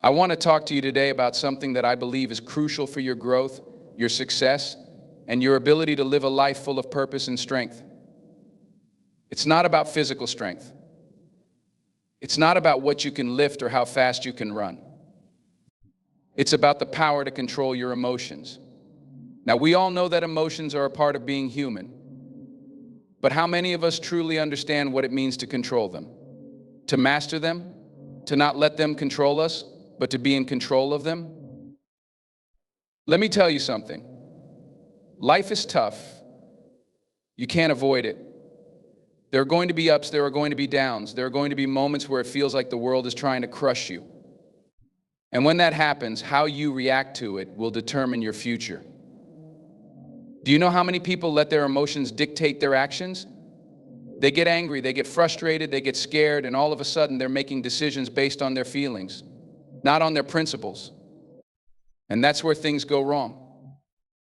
I want to talk to you today about something that I believe is crucial for your growth, your success, and your ability to live a life full of purpose and strength. It's not about physical strength. It's not about what you can lift or how fast you can run. It's about the power to control your emotions. Now, we all know that emotions are a part of being human, but how many of us truly understand what it means to control them? To master them? To not let them control us, but to be in control of them? Let me tell you something. Life is tough. You can't avoid it. There are going to be ups, there are going to be downs. There are going to be moments where it feels like the world is trying to crush you. And when that happens, how you react to it will determine your future. Do you know how many people let their emotions dictate their actions? They get angry, they get frustrated, they get scared, and all of a sudden they're making decisions based on their feelings, not on their principles. And that's where things go wrong.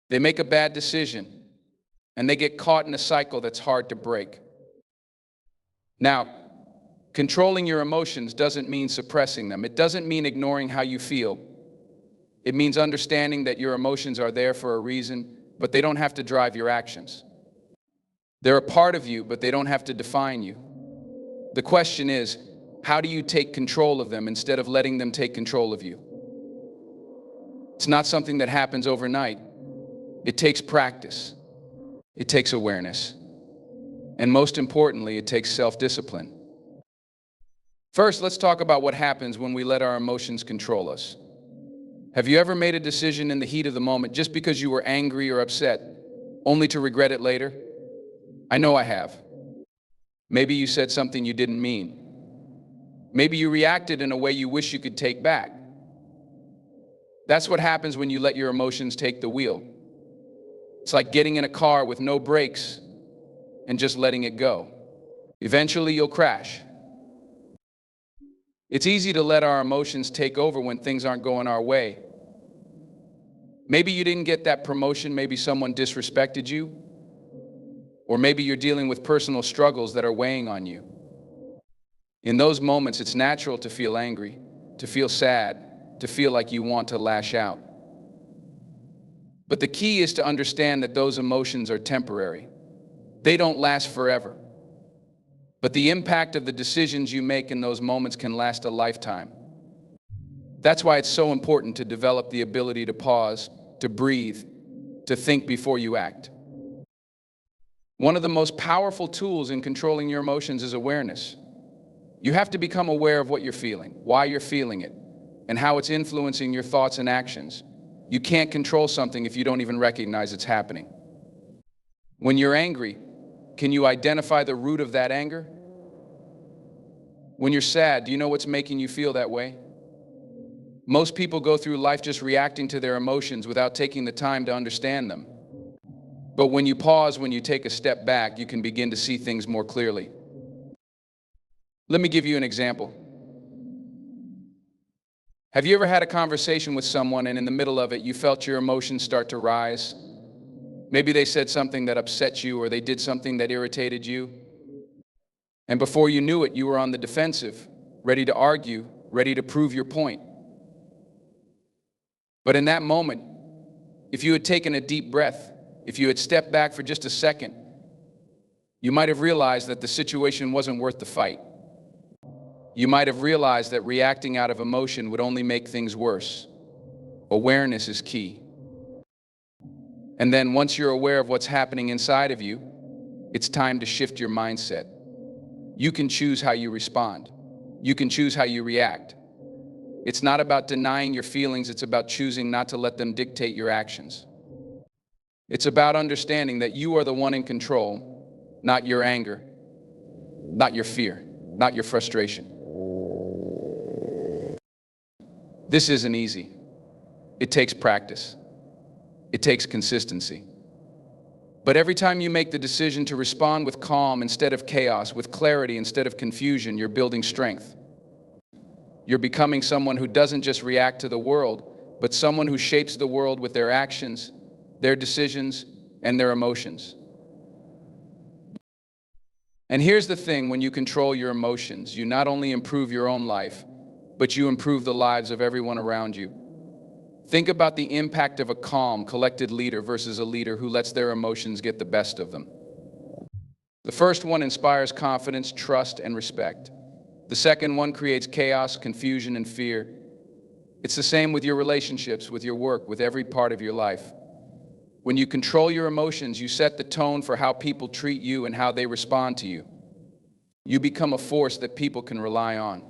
They make a bad decision, and they get caught in a cycle that's hard to break. Now, controlling your emotions doesn't mean suppressing them. It doesn't mean ignoring how you feel. It means understanding that your emotions are there for a reason, but they don't have to drive your actions. They're a part of you, but they don't have to define you. The question is, how do you take control of them instead of letting them take control of you? It's not something that happens overnight. It takes practice. It takes awareness. And most importantly, it takes self-discipline. First, let's talk about what happens when we let our emotions control us. Have you ever made a decision in the heat of the moment just because you were angry or upset, only to regret it later? I know I have. Maybe you said something you didn't mean. Maybe you reacted in a way you wish you could take back. That's what happens when you let your emotions take the wheel. It's like getting in a car with no brakes and just letting it go. Eventually, you'll crash. It's easy to let our emotions take over when things aren't going our way. Maybe you didn't get that promotion, maybe someone disrespected you, or maybe you're dealing with personal struggles that are weighing on you. In those moments, it's natural to feel angry, to feel sad, to feel like you want to lash out. But the key is to understand that those emotions are temporary. They don't last forever. But the impact of the decisions you make in those moments can last a lifetime. That's why it's so important to develop the ability to pause, to breathe, to think before you act. One of the most powerful tools in controlling your emotions is awareness. You have to become aware of what you're feeling, why you're feeling it, and how it's influencing your thoughts and actions. You can't control something if you don't even recognize it's happening. When you're angry, can you identify the root of that anger? When you're sad, do you know what's making you feel that way? Most people go through life just reacting to their emotions without taking the time to understand them. But when you pause, when you take a step back, you can begin to see things more clearly. Let me give you an example. Have you ever had a conversation with someone and in the middle of it, you felt your emotions start to rise? Maybe they said something that upset you or they did something that irritated you. And before you knew it, you were on the defensive, ready to argue, ready to prove your point. But in that moment, if you had taken a deep breath, if you had stepped back for just a second, you might have realized that the situation wasn't worth the fight. You might have realized that reacting out of emotion would only make things worse. Awareness is key. And then once you're aware of what's happening inside of you, it's time to shift your mindset. You can choose how you respond. You can choose how you react. It's not about denying your feelings, it's about choosing not to let them dictate your actions. It's about understanding that you are the one in control, not your anger, not your fear, not your frustration. This isn't easy. It takes practice. It takes consistency. But every time you make the decision to respond with calm instead of chaos, with clarity instead of confusion, you're building strength. You're becoming someone who doesn't just react to the world, but someone who shapes the world with their actions, their decisions, and their emotions. And here's the thing, when you control your emotions, you not only improve your own life, but you improve the lives of everyone around you. Think about the impact of a calm, collected leader versus a leader who lets their emotions get the best of them. The first one inspires confidence, trust, and respect. The second one creates chaos, confusion, and fear. It's the same with your relationships, with your work, with every part of your life. When you control your emotions, you set the tone for how people treat you and how they respond to you. You become a force that people can rely on.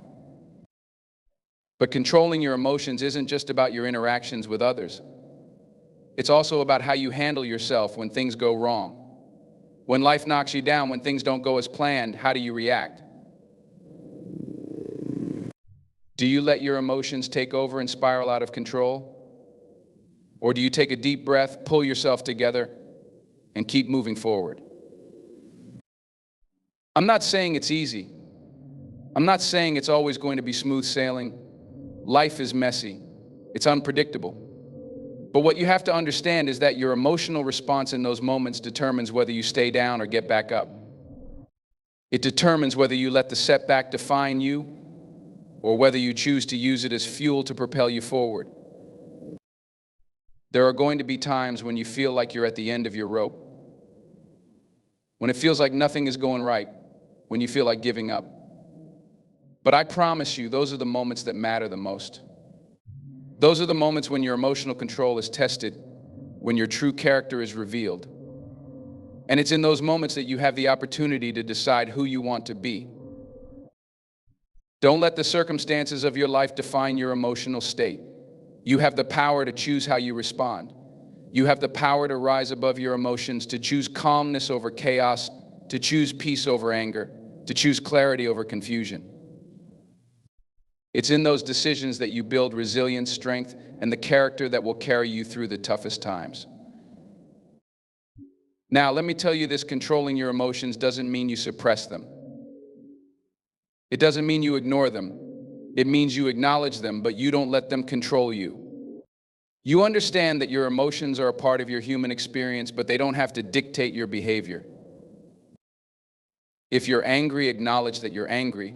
But controlling your emotions isn't just about your interactions with others. It's also about how you handle yourself when things go wrong. When life knocks you down, when things don't go as planned, how do you react? Do you let your emotions take over and spiral out of control? Or do you take a deep breath, pull yourself together, and keep moving forward? I'm not saying it's easy. I'm not saying it's always going to be smooth sailing. Life is messy. It's unpredictable. But what you have to understand is that your emotional response in those moments determines whether you stay down or get back up. It determines whether you let the setback define you or whether you choose to use it as fuel to propel you forward. There are going to be times when you feel like you're at the end of your rope, when it feels like nothing is going right, when you feel like giving up. But I promise you, those are the moments that matter the most. Those are the moments when your emotional control is tested, when your true character is revealed. And it's in those moments that you have the opportunity to decide who you want to be. Don't let the circumstances of your life define your emotional state. You have the power to choose how you respond. You have the power to rise above your emotions, to choose calmness over chaos, to choose peace over anger, to choose clarity over confusion. It's in those decisions that you build resilience, strength, and the character that will carry you through the toughest times. Now, let me tell you this: controlling your emotions doesn't mean you suppress them. It doesn't mean you ignore them. It means you acknowledge them, but you don't let them control you. You understand that your emotions are a part of your human experience, but they don't have to dictate your behavior. If you're angry, acknowledge that you're angry.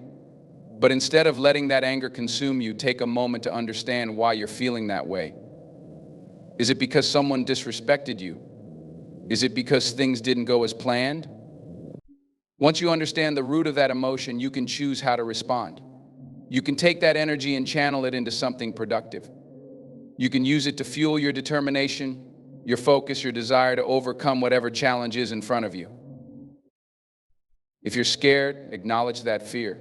But instead of letting that anger consume you, take a moment to understand why you're feeling that way. Is it because someone disrespected you? Is it because things didn't go as planned? Once you understand the root of that emotion, you can choose how to respond. You can take that energy and channel it into something productive. You can use it to fuel your determination, your focus, your desire to overcome whatever challenge is in front of you. If you're scared, acknowledge that fear.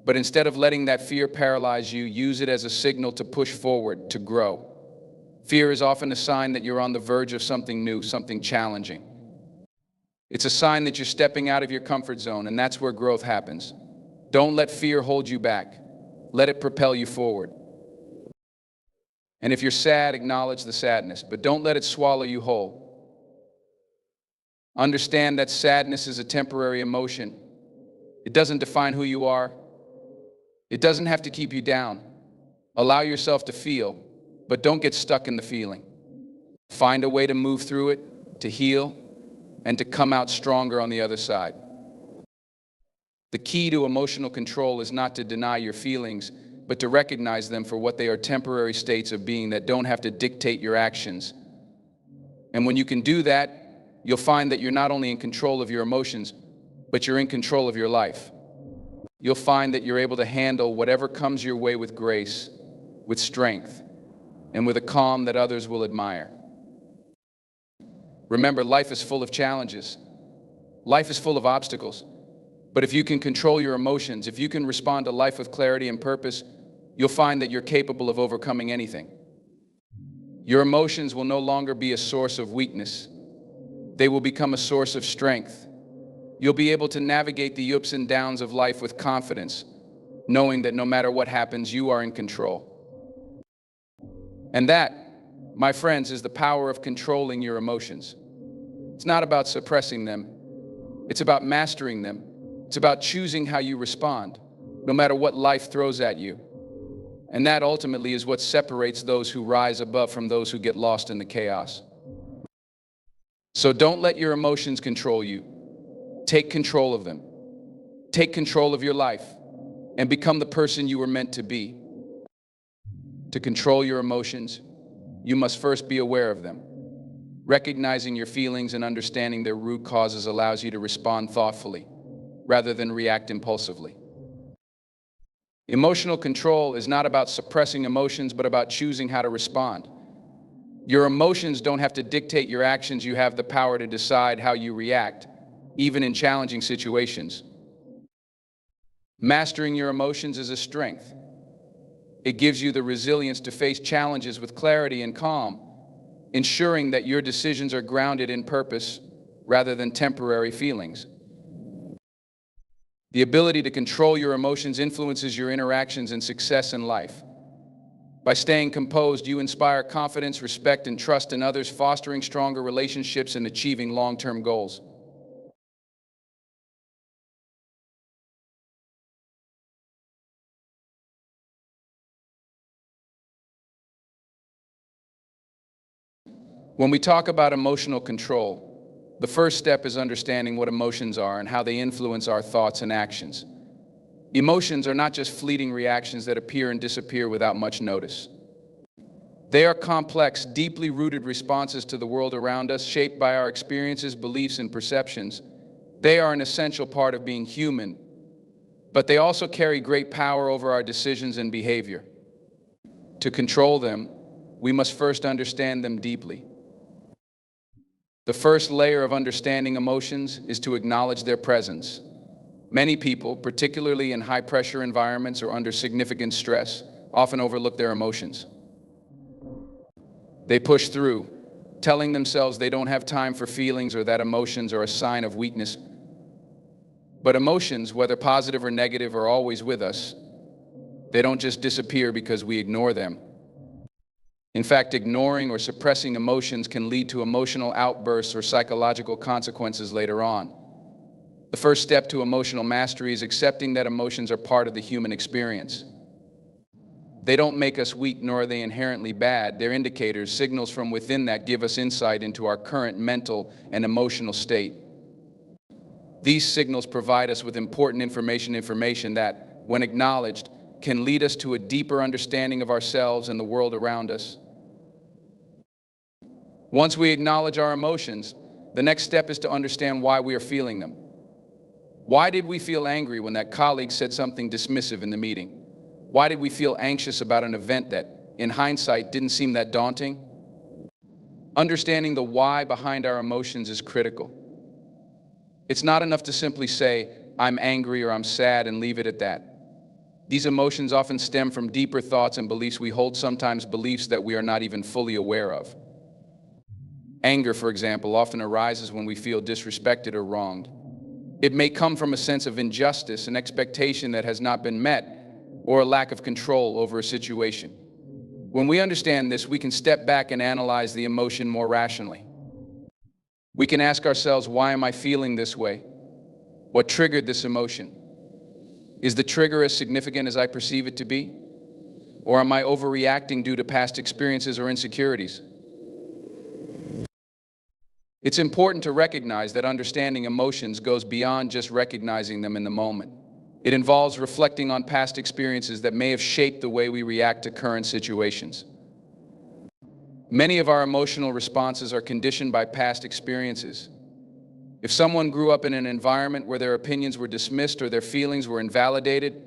But instead of letting that fear paralyze you, use it as a signal to push forward, to grow. Fear is often a sign that you're on the verge of something new, something challenging. It's a sign that you're stepping out of your comfort zone, and that's where growth happens. Don't let fear hold you back. Let it propel you forward. And if you're sad, acknowledge the sadness, but don't let it swallow you whole. Understand that sadness is a temporary emotion. It doesn't define who you are. It doesn't have to keep you down. Allow yourself to feel, but don't get stuck in the feeling. Find a way to move through it, to heal, and to come out stronger on the other side. The key to emotional control is not to deny your feelings, but to recognize them for what they are: temporary states of being that don't have to dictate your actions. And when you can do that, you'll find that you're not only in control of your emotions, but you're in control of your life. You'll find that you're able to handle whatever comes your way with grace, with strength, and with a calm that others will admire. Remember, life is full of challenges. Life is full of obstacles. But if you can control your emotions, if you can respond to life with clarity and purpose, you'll find that you're capable of overcoming anything. Your emotions will no longer be a source of weakness. They will become a source of strength. You'll be able to navigate the ups and downs of life with confidence, knowing that no matter what happens, you are in control. And that, my friends, is the power of controlling your emotions. It's not about suppressing them. It's about mastering them. It's about choosing how you respond, no matter what life throws at you. And that ultimately is what separates those who rise above from those who get lost in the chaos. So don't let your emotions control you. Take control of them. Take control of your life. and become the person you were meant to be. To control your emotions, you must first be aware of them. Recognizing your feelings and understanding their root causes allows you to respond thoughtfully, rather than react impulsively. Emotional control is not about suppressing emotions, but about choosing how to respond. Your emotions don't have to dictate your actions. You have the power to decide how you react, even in challenging situations. Mastering your emotions is a strength. It gives you the resilience to face challenges with clarity and calm, ensuring that your decisions are grounded in purpose rather than temporary feelings. The ability to control your emotions influences your interactions and success in life. By staying composed, you inspire confidence, respect, and trust in others, fostering stronger relationships and achieving long-term goals. When we talk about emotional control, the first step is understanding what emotions are and how they influence our thoughts and actions. Emotions are not just fleeting reactions that appear and disappear without much notice. They are complex, deeply rooted responses to the world around us, shaped by our experiences, beliefs, and perceptions. They are an essential part of being human, but they also carry great power over our decisions and behavior. To control them, we must first understand them deeply. The first layer of understanding emotions is to acknowledge their presence. Many people, particularly in high-pressure environments or under significant stress, often overlook their emotions. They push through, telling themselves they don't have time for feelings or that emotions are a sign of weakness. But emotions, whether positive or negative, are always with us. They don't just disappear because we ignore them. In fact, ignoring or suppressing emotions can lead to emotional outbursts or psychological consequences later on. The first step to emotional mastery is accepting that emotions are part of the human experience. They don't make us weak, nor are they inherently bad. They're indicators, signals from within that give us insight into our current mental and emotional state. These signals provide us with important information that, when acknowledged, can lead us to a deeper understanding of ourselves and the world around us. Once we acknowledge our emotions, the next step is to understand why we are feeling them. Why did we feel angry when that colleague said something dismissive in the meeting? Why did we feel anxious about an event that, in hindsight, didn't seem that daunting? Understanding the why behind our emotions is critical. It's not enough to simply say, "I'm angry" or "I'm sad" and leave it at that. These emotions often stem from deeper thoughts and beliefs we hold, sometimes beliefs that we are not even fully aware of. Anger, for example, often arises when we feel disrespected or wronged. It may come from a sense of injustice, an expectation that has not been met, or a lack of control over a situation. When we understand this, we can step back and analyze the emotion more rationally. We can ask ourselves, why am I feeling this way? What triggered this emotion? Is the trigger as significant as I perceive it to be? Or am I overreacting due to past experiences or insecurities? It's important to recognize that understanding emotions goes beyond just recognizing them in the moment. It involves reflecting on past experiences that may have shaped the way we react to current situations. Many of our emotional responses are conditioned by past experiences. If someone grew up in an environment where their opinions were dismissed or their feelings were invalidated,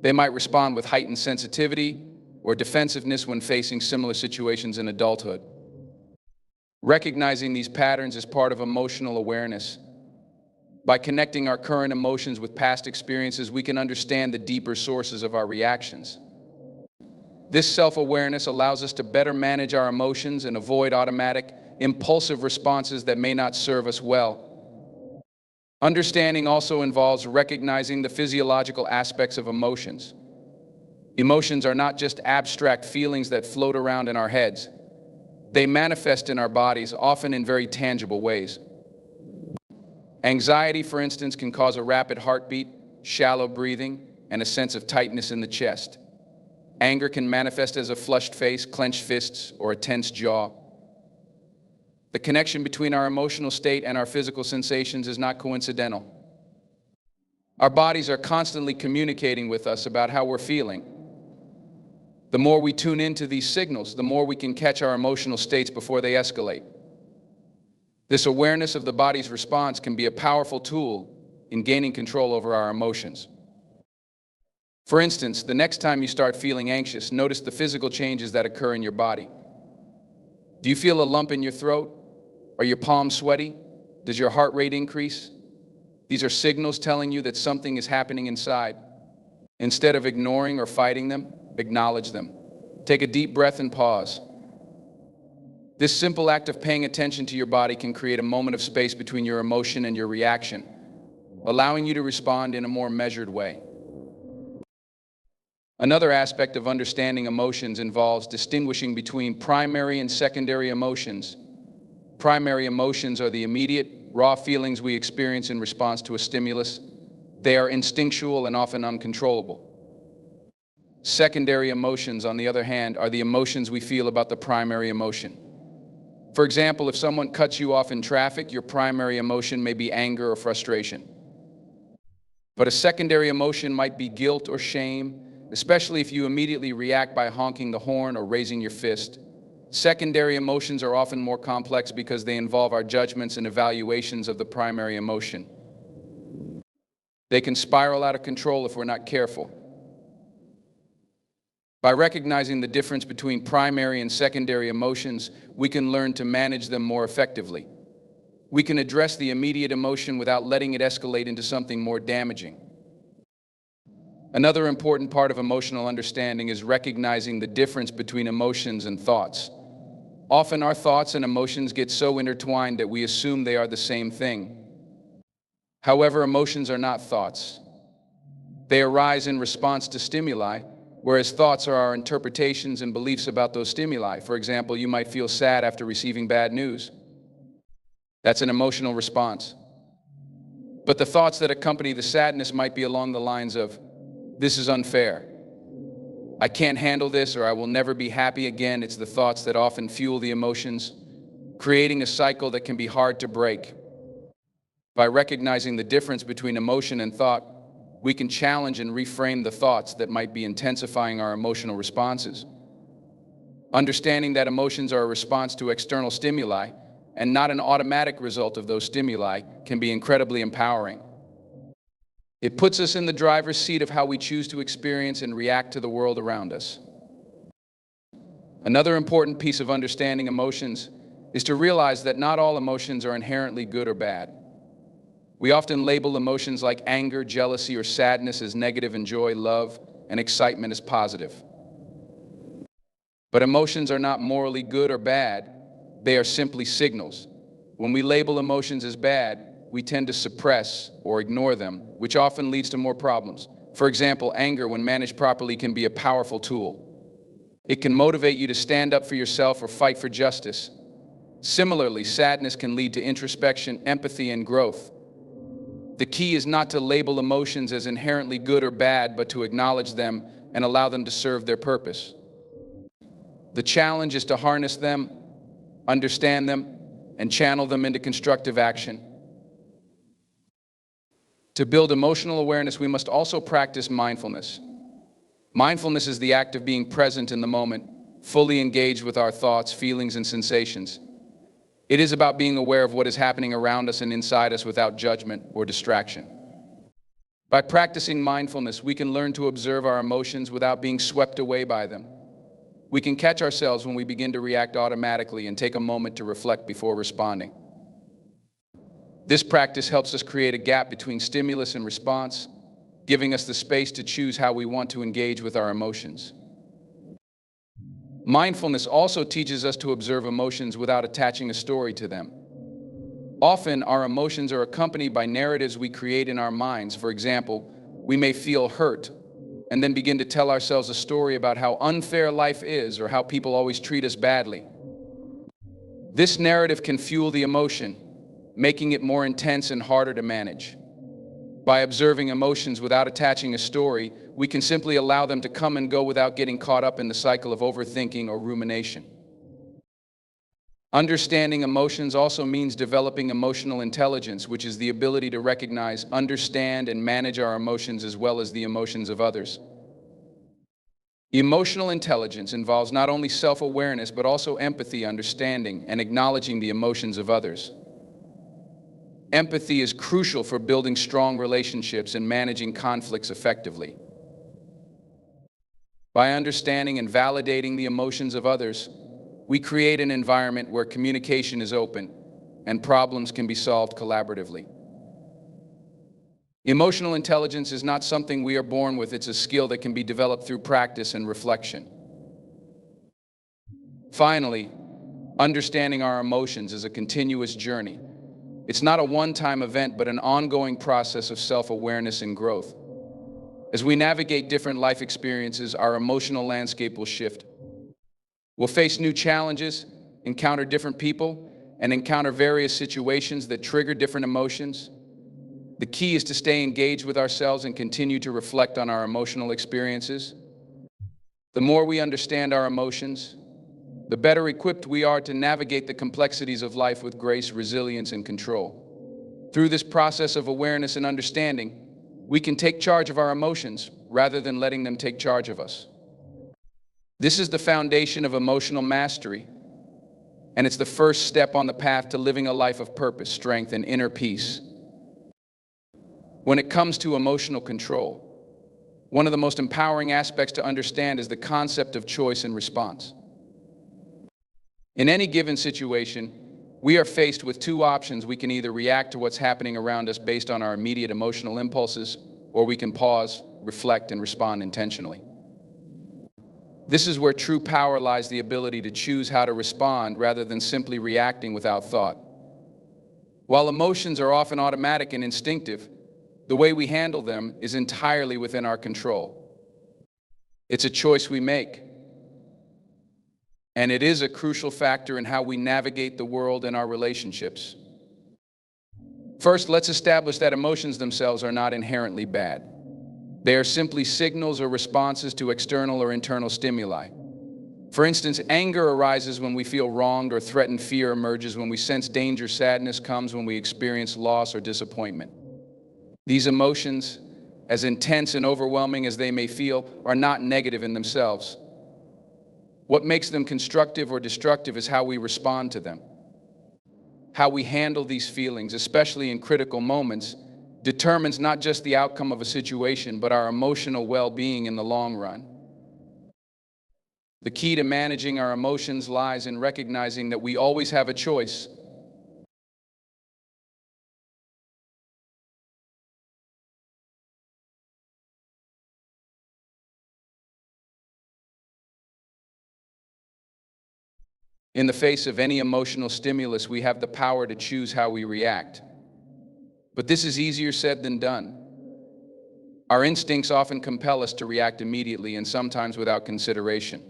they might respond with heightened sensitivity or defensiveness when facing similar situations in adulthood. Recognizing these patterns is part of emotional awareness. By connecting our current emotions with past experiences, we can understand the deeper sources of our reactions. This self-awareness allows us to better manage our emotions and avoid automatic, impulsive responses that may not serve us well. Understanding also involves recognizing the physiological aspects of emotions. Emotions are not just abstract feelings that float around in our heads. They manifest in our bodies, often in very tangible ways. Anxiety, for instance, can cause a rapid heartbeat, shallow breathing, and a sense of tightness in the chest. Anger can manifest as a flushed face, clenched fists, or a tense jaw. The connection between our emotional state and our physical sensations is not coincidental. Our bodies are constantly communicating with us about how we're feeling. The more we tune into these signals, the more we can catch our emotional states before they escalate. This awareness of the body's response can be a powerful tool in gaining control over our emotions. For instance, the next time you start feeling anxious, notice the physical changes that occur in your body. Do you feel a lump in your throat? Are your palms sweaty? Does your heart rate increase? These are signals telling you that something is happening inside. Instead of ignoring or fighting them, acknowledge them. Take a deep breath and pause. This simple act of paying attention to your body can create a moment of space between your emotion and your reaction, allowing you to respond in a more measured way. Another aspect of understanding emotions involves distinguishing between primary and secondary emotions. Primary emotions are the immediate, raw feelings we experience in response to a stimulus. They are instinctual and often uncontrollable. Secondary emotions, on the other hand, are the emotions we feel about the primary emotion. For example, if someone cuts you off in traffic, your primary emotion may be anger or frustration. But a secondary emotion might be guilt or shame, especially if you immediately react by honking the horn or raising your fist. Secondary emotions are often more complex because they involve our judgments and evaluations of the primary emotion. They can spiral out of control if we're not careful. By recognizing the difference between primary and secondary emotions, we can learn to manage them more effectively. We can address the immediate emotion without letting it escalate into something more damaging. Another important part of emotional understanding is recognizing the difference between emotions and thoughts. Often our thoughts and emotions get so intertwined that we assume they are the same thing. However, emotions are not thoughts. They arise in response to stimuli, whereas thoughts are our interpretations and beliefs about those stimuli. For example, you might feel sad after receiving bad news. That's an emotional response. But the thoughts that accompany the sadness might be along the lines of, "This is unfair. I can't handle this," or "I will never be happy again." It's the thoughts that often fuel the emotions, creating a cycle that can be hard to break. By recognizing the difference between emotion and thought, we can challenge and reframe the thoughts that might be intensifying our emotional responses. Understanding that emotions are a response to external stimuli and not an automatic result of those stimuli can be incredibly empowering. It puts us in the driver's seat of how we choose to experience and react to the world around us. Another important piece of understanding emotions is to realize that not all emotions are inherently good or bad. We often label emotions like anger, jealousy, or sadness as negative and joy, love, and excitement as positive. But emotions are not morally good or bad, they are simply signals. When we label emotions as bad, we tend to suppress or ignore them, which often leads to more problems. For example, anger, when managed properly, can be a powerful tool. It can motivate you to stand up for yourself or fight for justice. Similarly, sadness can lead to introspection, empathy, and growth. The key is not to label emotions as inherently good or bad, but to acknowledge them and allow them to serve their purpose. The challenge is to harness them, understand them, and channel them into constructive action. To build emotional awareness, we must also practice mindfulness. Mindfulness is the act of being present in the moment, fully engaged with our thoughts, feelings, and sensations. It is about being aware of what is happening around us and inside us without judgment or distraction. By practicing mindfulness, we can learn to observe our emotions without being swept away by them. We can catch ourselves when we begin to react automatically and take a moment to reflect before responding. This practice helps us create a gap between stimulus and response, giving us the space to choose how we want to engage with our emotions. Mindfulness also teaches us to observe emotions without attaching a story to them. Often, our emotions are accompanied by narratives we create in our minds. For example, we may feel hurt and then begin to tell ourselves a story about how unfair life is or how people always treat us badly. This narrative can fuel the emotion, making it more intense and harder to manage. By observing emotions without attaching a story, we can simply allow them to come and go without getting caught up in the cycle of overthinking or rumination. Understanding emotions also means developing emotional intelligence, which is the ability to recognize, understand, and manage our emotions as well as the emotions of others. Emotional intelligence involves not only self-awareness, but also empathy, understanding, and acknowledging the emotions of others. Empathy is crucial for building strong relationships and managing conflicts effectively. By understanding and validating the emotions of others, we create an environment where communication is open and problems can be solved collaboratively. Emotional intelligence is not something we are born with, it's a skill that can be developed through practice and reflection. Finally, understanding our emotions is a continuous journey. It's not a one-time event, but an ongoing process of self-awareness and growth. As we navigate different life experiences, our emotional landscape will shift. We'll face new challenges, encounter different people, and encounter various situations that trigger different emotions. The key is to stay engaged with ourselves and continue to reflect on our emotional experiences. The more we understand our emotions, the better equipped we are to navigate the complexities of life with grace, resilience, and control. Through this process of awareness and understanding, we can take charge of our emotions rather than letting them take charge of us. This is the foundation of emotional mastery, and it's the first step on the path to living a life of purpose, strength, and inner peace. When it comes to emotional control, one of the most empowering aspects to understand is the concept of choice and response. In any given situation, we are faced with two options. We can either react to what's happening around us based on our immediate emotional impulses, or we can pause, reflect, and respond intentionally. This is where true power lies, the ability to choose how to respond rather than simply reacting without thought. While emotions are often automatic and instinctive, the way we handle them is entirely within our control. It's a choice we make, and it is a crucial factor in how we navigate the world and our relationships. First, let's establish that emotions themselves are not inherently bad. They are simply signals or responses to external or internal stimuli. For instance, anger arises when we feel wronged or threatened. Fear emerges when we sense danger. Sadness comes when we experience loss or disappointment. These emotions, as intense and overwhelming as they may feel, are not negative in themselves. What makes them constructive or destructive is how we respond to them. How we handle these feelings, especially in critical moments, determines not just the outcome of a situation, but our emotional well-being in the long run. The key to managing our emotions lies in recognizing that we always have a choice. In the face of any emotional stimulus, we have the power to choose how we react. But this is easier said than done. Our instincts often compel us to react immediately and sometimes without consideration.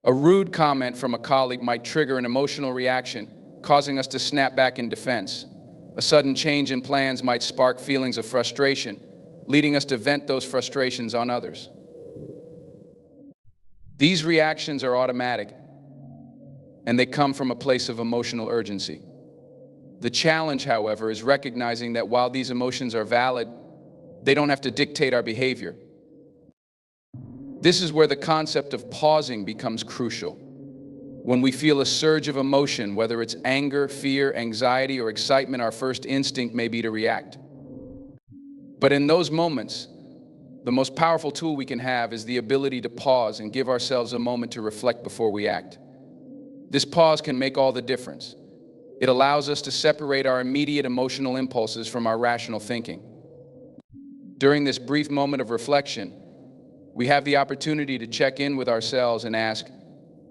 A rude comment from a colleague might trigger an emotional reaction, causing us to snap back in defense. A sudden change in plans might spark feelings of frustration, leading us to vent those frustrations on others. These reactions are automatic, and they come from a place of emotional urgency. The challenge, however, is recognizing that while these emotions are valid, they don't have to dictate our behavior. This is where the concept of pausing becomes crucial. When we feel a surge of emotion, whether it's anger, fear, anxiety, or excitement, our first instinct may be to react. But in those moments, the most powerful tool we can have is the ability to pause and give ourselves a moment to reflect before we act. This pause can make all the difference. It allows us to separate our immediate emotional impulses from our rational thinking. During this brief moment of reflection, we have the opportunity to check in with ourselves and ask,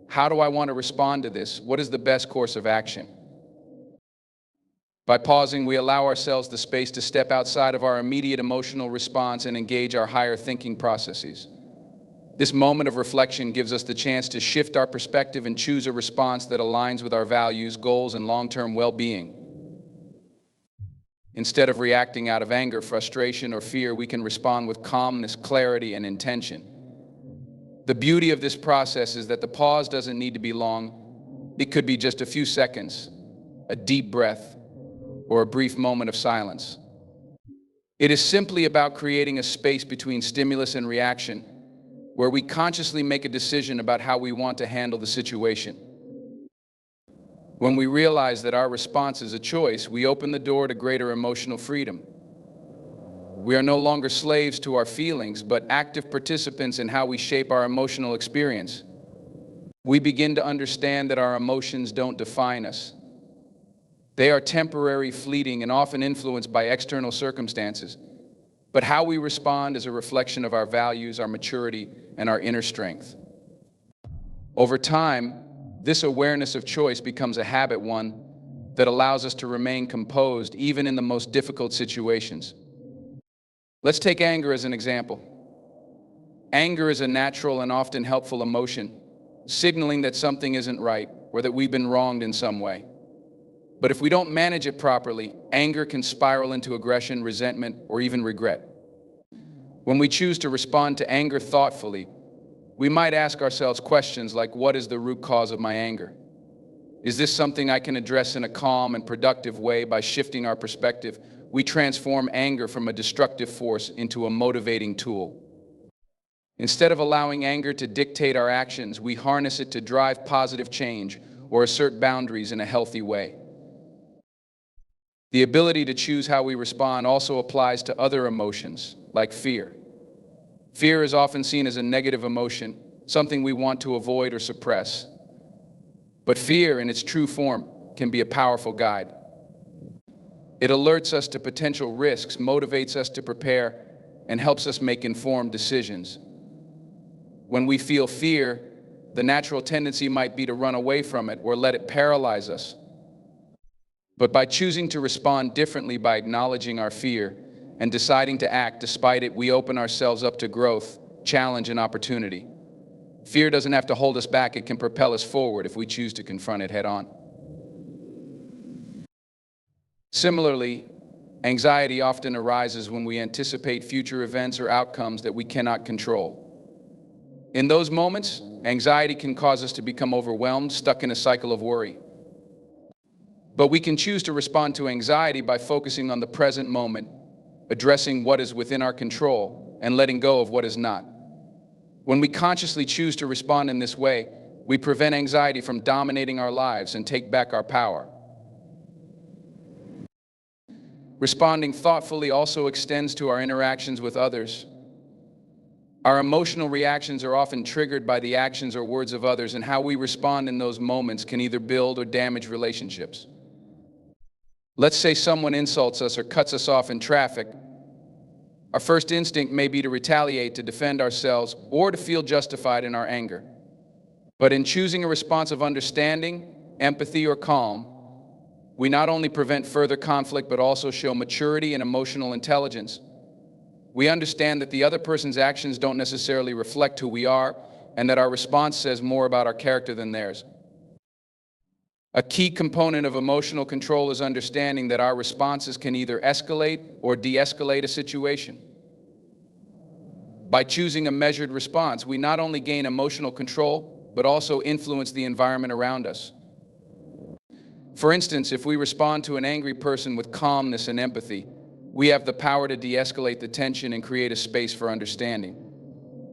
how do I want to respond to this? What is the best course of action? By pausing, we allow ourselves the space to step outside of our immediate emotional response and engage our higher thinking processes. This moment of reflection gives us the chance to shift our perspective and choose a response that aligns with our values, goals, and long-term well-being. Instead of reacting out of anger, frustration, or fear, we can respond with calmness, clarity, and intention. The beauty of this process is that the pause doesn't need to be long. It could be just a few seconds, a deep breath, or a brief moment of silence. It is simply about creating a space between stimulus and reaction, where we consciously make a decision about how we want to handle the situation. When we realize that our response is a choice, we open the door to greater emotional freedom. We are no longer slaves to our feelings, but active participants in how we shape our emotional experience. We begin to understand that our emotions don't define us. They are temporary, fleeting, and often influenced by external circumstances. But how we respond is a reflection of our values, our maturity, and our inner strength. Over time, this awareness of choice becomes a habit, one that allows us to remain composed even in the most difficult situations. Let's take anger as an example. Anger is a natural and often helpful emotion, signaling that something isn't right or that we've been wronged in some way. But if we don't manage it properly, anger can spiral into aggression, resentment, or even regret. When we choose to respond to anger thoughtfully, we might ask ourselves questions like, what is the root cause of my anger? Is this something I can address in a calm and productive way? By shifting our perspective, we transform anger from a destructive force into a motivating tool. Instead of allowing anger to dictate our actions, we harness it to drive positive change or assert boundaries in a healthy way. The ability to choose how we respond also applies to other emotions, like fear. Fear is often seen as a negative emotion, something we want to avoid or suppress. But fear, in its true form, can be a powerful guide. It alerts us to potential risks, motivates us to prepare, and helps us make informed decisions. When we feel fear, the natural tendency might be to run away from it or let it paralyze us. But by choosing to respond differently, by acknowledging our fear and deciding to act despite it, we open ourselves up to growth, challenge, and opportunity. Fear doesn't have to hold us back. It can propel us forward if we choose to confront it head on. Similarly, anxiety often arises when we anticipate future events or outcomes that we cannot control. In those moments, anxiety can cause us to become overwhelmed, stuck in a cycle of worry. But we can choose to respond to anxiety by focusing on the present moment, addressing what is within our control, and letting go of what is not. When we consciously choose to respond in this way, we prevent anxiety from dominating our lives and take back our power. Responding thoughtfully also extends to our interactions with others. Our emotional reactions are often triggered by the actions or words of others, and how we respond in those moments can either build or damage relationships. Let's say someone insults us or cuts us off in traffic. Our first instinct may be to retaliate, to defend ourselves, or to feel justified in our anger. But in choosing a response of understanding, empathy, or calm, we not only prevent further conflict, but also show maturity and emotional intelligence. We understand that the other person's actions don't necessarily reflect who we are, and that our response says more about our character than theirs. A key component of emotional control is understanding that our responses can either escalate or de-escalate a situation. By choosing a measured response, we not only gain emotional control, but also influence the environment around us. For instance, if we respond to an angry person with calmness and empathy, we have the power to de-escalate the tension and create a space for understanding.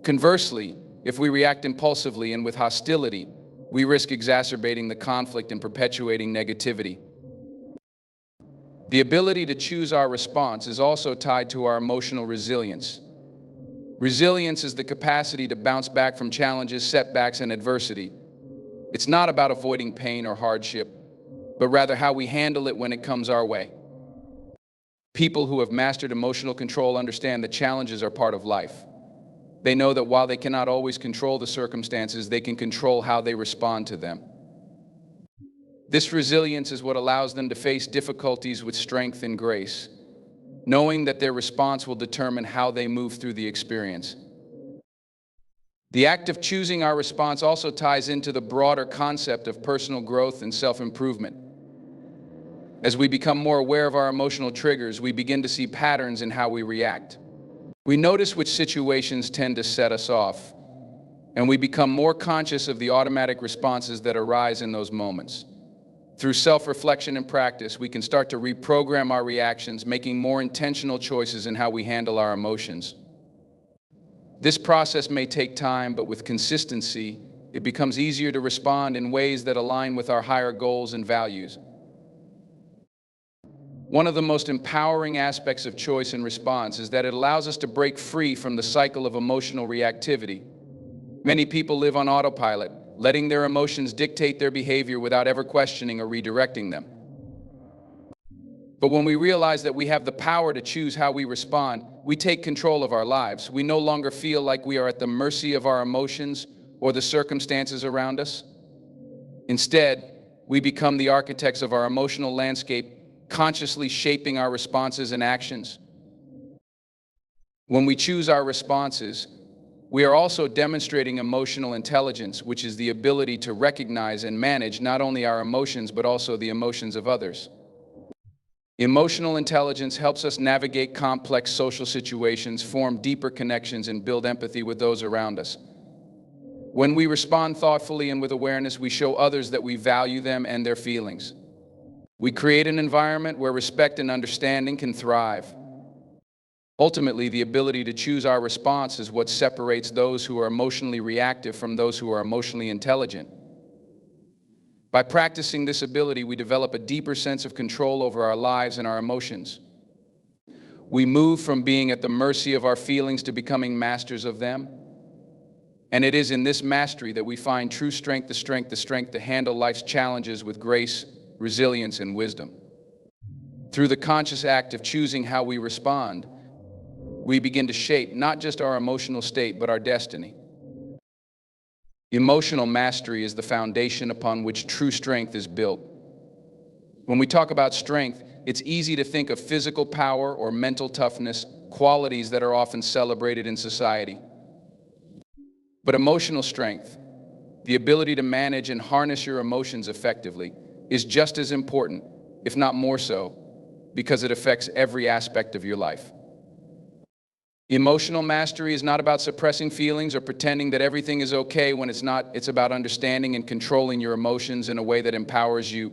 Conversely, if we react impulsively and with hostility, we risk exacerbating the conflict and perpetuating negativity. The ability to choose our response is also tied to our emotional resilience. Resilience is the capacity to bounce back from challenges, setbacks, and adversity. It's not about avoiding pain or hardship, but rather how we handle it when it comes our way. People who have mastered emotional control understand that challenges are part of life. They know that while they cannot always control the circumstances, they can control how they respond to them. This resilience is what allows them to face difficulties with strength and grace, knowing that their response will determine how they move through the experience. The act of choosing our response also ties into the broader concept of personal growth and self-improvement. As we become more aware of our emotional triggers, we begin to see patterns in how we react. We notice which situations tend to set us off, and we become more conscious of the automatic responses that arise in those moments. Through self-reflection and practice, we can start to reprogram our reactions, making more intentional choices in how we handle our emotions. This process may take time, but with consistency, it becomes easier to respond in ways that align with our higher goals and values. One of the most empowering aspects of choice and response is that it allows us to break free from the cycle of emotional reactivity. Many people live on autopilot, letting their emotions dictate their behavior without ever questioning or redirecting them. But when we realize that we have the power to choose how we respond, we take control of our lives. We no longer feel like we are at the mercy of our emotions or the circumstances around us. Instead, we become the architects of our emotional landscape, consciously shaping our responses and actions. When we choose our responses, we are also demonstrating emotional intelligence, which is the ability to recognize and manage not only our emotions, but also the emotions of others. Emotional intelligence helps us navigate complex social situations, form deeper connections, and build empathy with those around us. When we respond thoughtfully and with awareness, we show others that we value them and their feelings. We create an environment where respect and understanding can thrive. Ultimately, the ability to choose our response is what separates those who are emotionally reactive from those who are emotionally intelligent. By practicing this ability, we develop a deeper sense of control over our lives and our emotions. We move from being at the mercy of our feelings to becoming masters of them. And it is in this mastery that we find true strength, the strength to handle life's challenges with grace, resilience, and wisdom. Through the conscious act of choosing how we respond, we begin to shape not just our emotional state, but our destiny. Emotional mastery is the foundation upon which true strength is built. When we talk about strength, it's easy to think of physical power or mental toughness, qualities that are often celebrated in society. But emotional strength, the ability to manage and harness your emotions effectively, is just as important, if not more so, because it affects every aspect of your life. Emotional mastery is not about suppressing feelings or pretending that everything is okay when it's not. It's about understanding and controlling your emotions in a way that empowers you,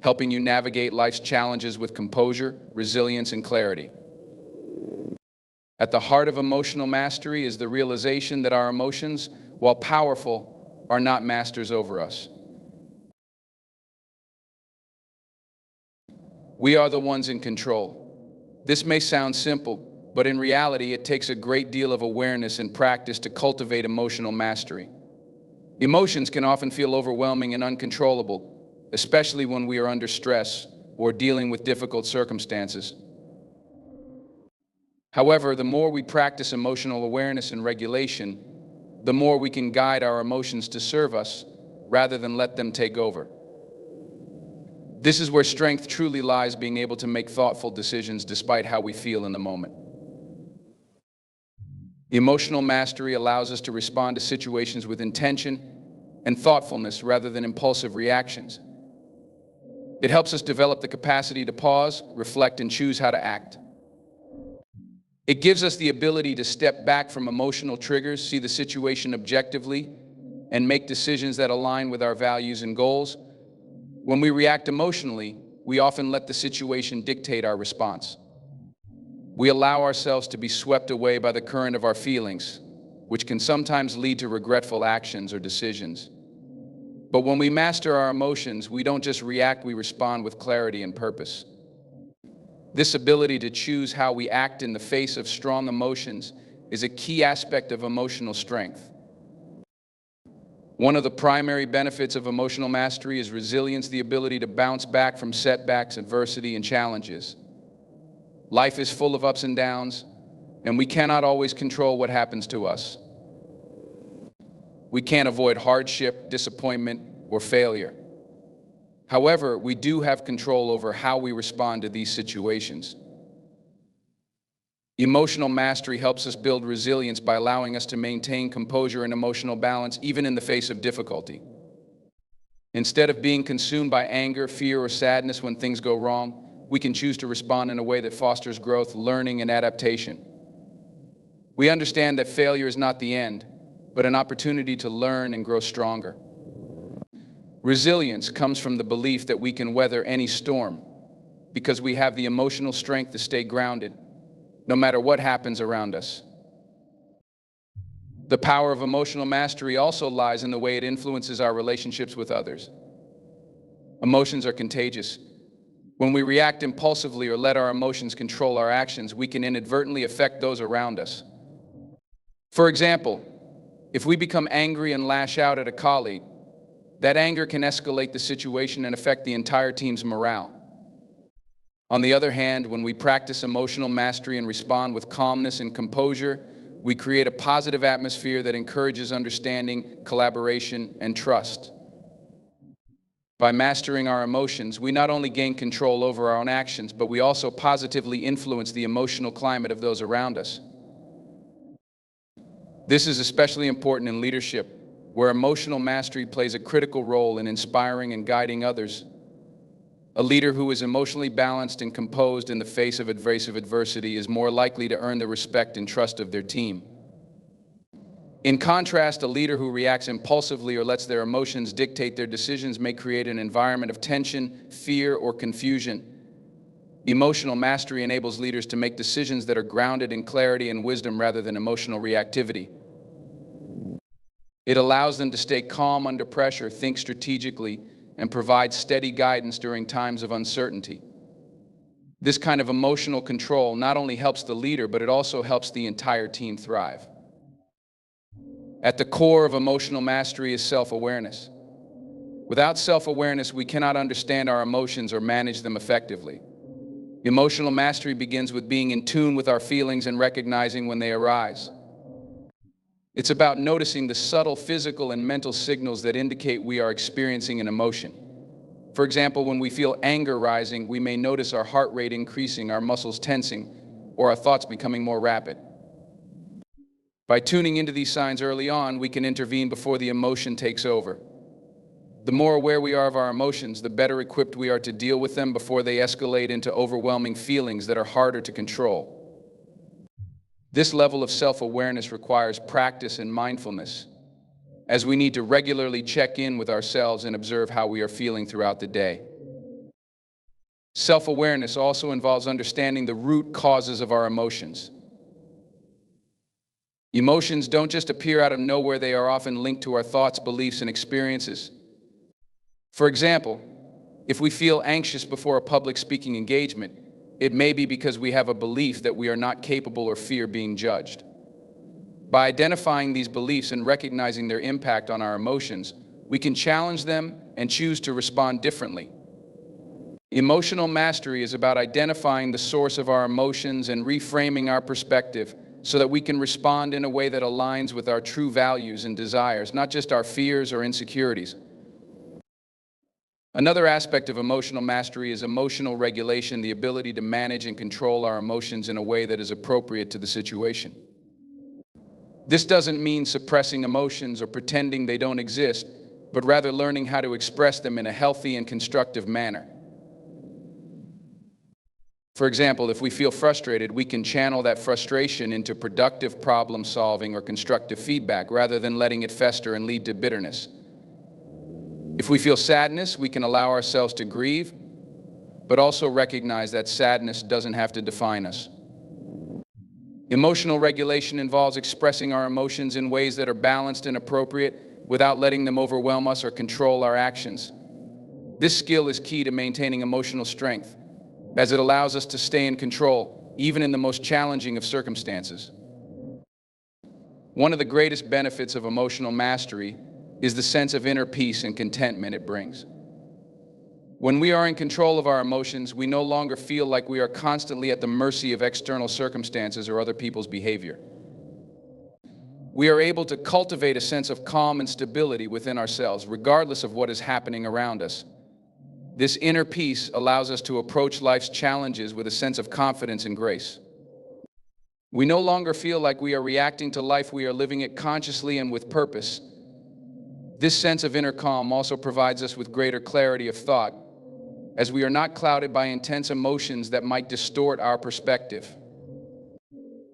helping you navigate life's challenges with composure, resilience, and clarity. At the heart of emotional mastery is the realization that our emotions, while powerful, are not masters over us. We are the ones in control. This may sound simple, but in reality, it takes a great deal of awareness and practice to cultivate emotional mastery. Emotions can often feel overwhelming and uncontrollable, especially when we are under stress or dealing with difficult circumstances. However, the more we practice emotional awareness and regulation, the more we can guide our emotions to serve us rather than let them take over. This is where strength truly lies, being able to make thoughtful decisions despite how we feel in the moment. Emotional mastery allows us to respond to situations with intention and thoughtfulness rather than impulsive reactions. It helps us develop the capacity to pause, reflect, and choose how to act. It gives us the ability to step back from emotional triggers, see the situation objectively, and make decisions that align with our values and goals. When we react emotionally, we often let the situation dictate our response. We allow ourselves to be swept away by the current of our feelings, which can sometimes lead to regretful actions or decisions. But when we master our emotions, we don't just react, we respond with clarity and purpose. This ability to choose how we act in the face of strong emotions is a key aspect of emotional strength. One of the primary benefits of emotional mastery is resilience, the ability to bounce back from setbacks, adversity, and challenges. Life is full of ups and downs, and we cannot always control what happens to us. We can't avoid hardship, disappointment, or failure. However, we do have control over how we respond to these situations. Emotional mastery helps us build resilience by allowing us to maintain composure and emotional balance even in the face of difficulty. Instead of being consumed by anger, fear, or sadness when things go wrong, we can choose to respond in a way that fosters growth, learning, and adaptation. We understand that failure is not the end, but an opportunity to learn and grow stronger. Resilience comes from the belief that we can weather any storm because we have the emotional strength to stay grounded, no matter what happens around us. The power of emotional mastery also lies in the way it influences our relationships with others. Emotions are contagious. When we react impulsively or let our emotions control our actions, we can inadvertently affect those around us. For example, if we become angry and lash out at a colleague, that anger can escalate the situation and affect the entire team's morale. On the other hand, when we practice emotional mastery and respond with calmness and composure, we create a positive atmosphere that encourages understanding, collaboration, and trust. By mastering our emotions, we not only gain control over our own actions, but we also positively influence the emotional climate of those around us. This is especially important in leadership, where emotional mastery plays a critical role in inspiring and guiding others. A leader who is emotionally balanced and composed in the face of adversity is more likely to earn the respect and trust of their team. In contrast, a leader who reacts impulsively or lets their emotions dictate their decisions may create an environment of tension, fear, or confusion. Emotional mastery enables leaders to make decisions that are grounded in clarity and wisdom rather than emotional reactivity. It allows them to stay calm under pressure, think strategically, and provide steady guidance during times of uncertainty. This kind of emotional control not only helps the leader, but it also helps the entire team thrive. At the core of emotional mastery is self-awareness. Without self-awareness, we cannot understand our emotions or manage them effectively. Emotional mastery begins with being in tune with our feelings and recognizing when they arise. It's about noticing the subtle physical and mental signals that indicate we are experiencing an emotion. For example, when we feel anger rising, we may notice our heart rate increasing, our muscles tensing, or our thoughts becoming more rapid. By tuning into these signs early on, we can intervene before the emotion takes over. The more aware we are of our emotions, the better equipped we are to deal with them before they escalate into overwhelming feelings that are harder to control. This level of self-awareness requires practice and mindfulness, as we need to regularly check in with ourselves and observe how we are feeling throughout the day. Self-awareness also involves understanding the root causes of our emotions. Emotions don't just appear out of nowhere, they are often linked to our thoughts, beliefs, and experiences. For example, if we feel anxious before a public speaking engagement, it may be because we have a belief that we are not capable or fear being judged. By identifying these beliefs and recognizing their impact on our emotions, we can challenge them and choose to respond differently. Emotional mastery is about identifying the source of our emotions and reframing our perspective so that we can respond in a way that aligns with our true values and desires, not just our fears or insecurities. Another aspect of emotional mastery is emotional regulation, the ability to manage and control our emotions in a way that is appropriate to the situation. This doesn't mean suppressing emotions or pretending they don't exist, but rather learning how to express them in a healthy and constructive manner. For example, if we feel frustrated, we can channel that frustration into productive problem solving or constructive feedback rather than letting it fester and lead to bitterness. If we feel sadness, we can allow ourselves to grieve, but also recognize that sadness doesn't have to define us. Emotional regulation involves expressing our emotions in ways that are balanced and appropriate without letting them overwhelm us or control our actions. This skill is key to maintaining emotional strength, as it allows us to stay in control, even in the most challenging of circumstances. One of the greatest benefits of emotional mastery is the sense of inner peace and contentment it brings. When we are in control of our emotions, we no longer feel like we are constantly at the mercy of external circumstances or other people's behavior. We are able to cultivate a sense of calm and stability within ourselves, regardless of what is happening around us. This inner peace allows us to approach life's challenges with a sense of confidence and grace. We no longer feel like we are reacting to life, we are living it consciously and with purpose. This sense of inner calm also provides us with greater clarity of thought, as we are not clouded by intense emotions that might distort our perspective.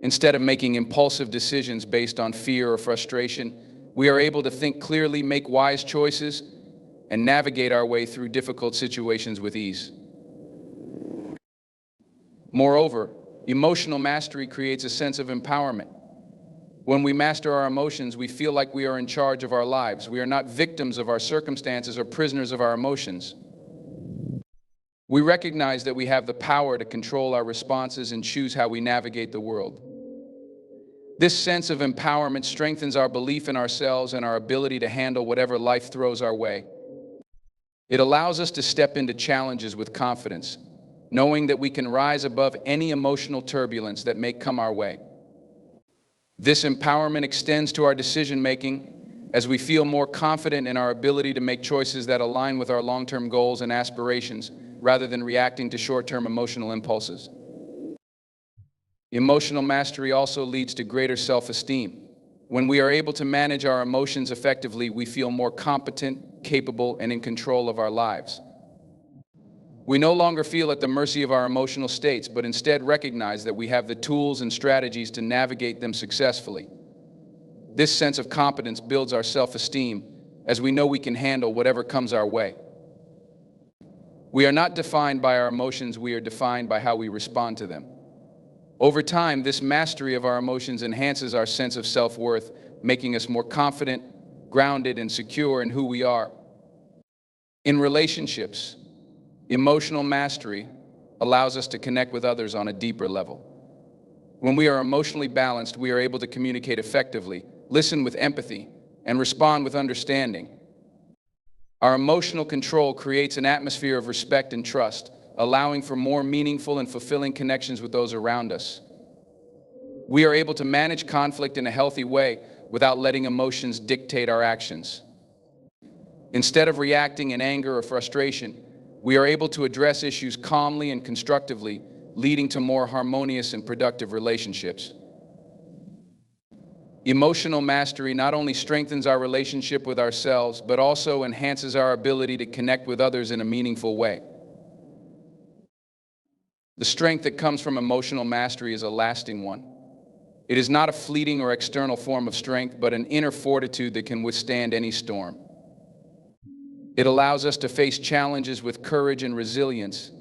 Instead of making impulsive decisions based on fear or frustration, We are able to think clearly, make wise choices, and navigate our way through difficult situations with ease. Moreover, emotional mastery creates a sense of empowerment. When we master our emotions, we feel like we are in charge of our lives. We are not victims of our circumstances or prisoners of our emotions. We recognize that we have the power to control our responses and choose how we navigate the world. This sense of empowerment strengthens our belief in ourselves and our ability to handle whatever life throws our way. It allows us to step into challenges with confidence, knowing that we can rise above any emotional turbulence that may come our way. This empowerment extends to our decision-making as we feel more confident in our ability to make choices that align with our long-term goals and aspirations, rather than reacting to short-term emotional impulses. Emotional mastery also leads to greater self-esteem. When we are able to manage our emotions effectively, we feel more competent, capable, and in control of our lives. We no longer feel at the mercy of our emotional states, but instead recognize that we have the tools and strategies to navigate them successfully. This sense of competence builds our self-esteem as we know we can handle whatever comes our way. We are not defined by our emotions, we are defined by how we respond to them. Over time, this mastery of our emotions enhances our sense of self-worth, making us more confident, grounded, and secure in who we are. In relationships, emotional mastery allows us to connect with others on a deeper level. When we are emotionally balanced, we are able to communicate effectively, listen with empathy, and respond with understanding. Our emotional control creates an atmosphere of respect and trust, allowing for more meaningful and fulfilling connections with those around us. We are able to manage conflict in a healthy way without letting emotions dictate our actions. Instead of reacting in anger or frustration, we are able to address issues calmly and constructively, leading to more harmonious and productive relationships. Emotional mastery not only strengthens our relationship with ourselves, but also enhances our ability to connect with others in a meaningful way. The strength that comes from emotional mastery is a lasting one. It is not a fleeting or external form of strength, but an inner fortitude that can withstand any storm. It allows us to face challenges with courage and resilience,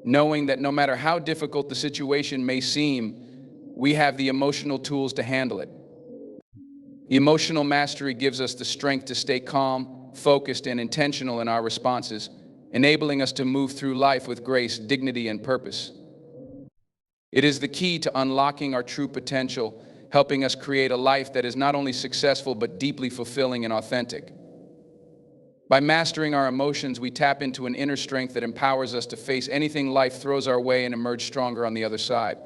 knowing that no matter how difficult the situation may seem, we have the emotional tools to handle it. Emotional mastery gives us the strength to stay calm, focused, and intentional in our responses, enabling us to move through life with grace, dignity, and purpose. It is the key to unlocking our true potential, helping us create a life that is not only successful but deeply fulfilling and authentic. By mastering our emotions, we tap into an inner strength that empowers us to face anything life throws our way and emerge stronger on the other side.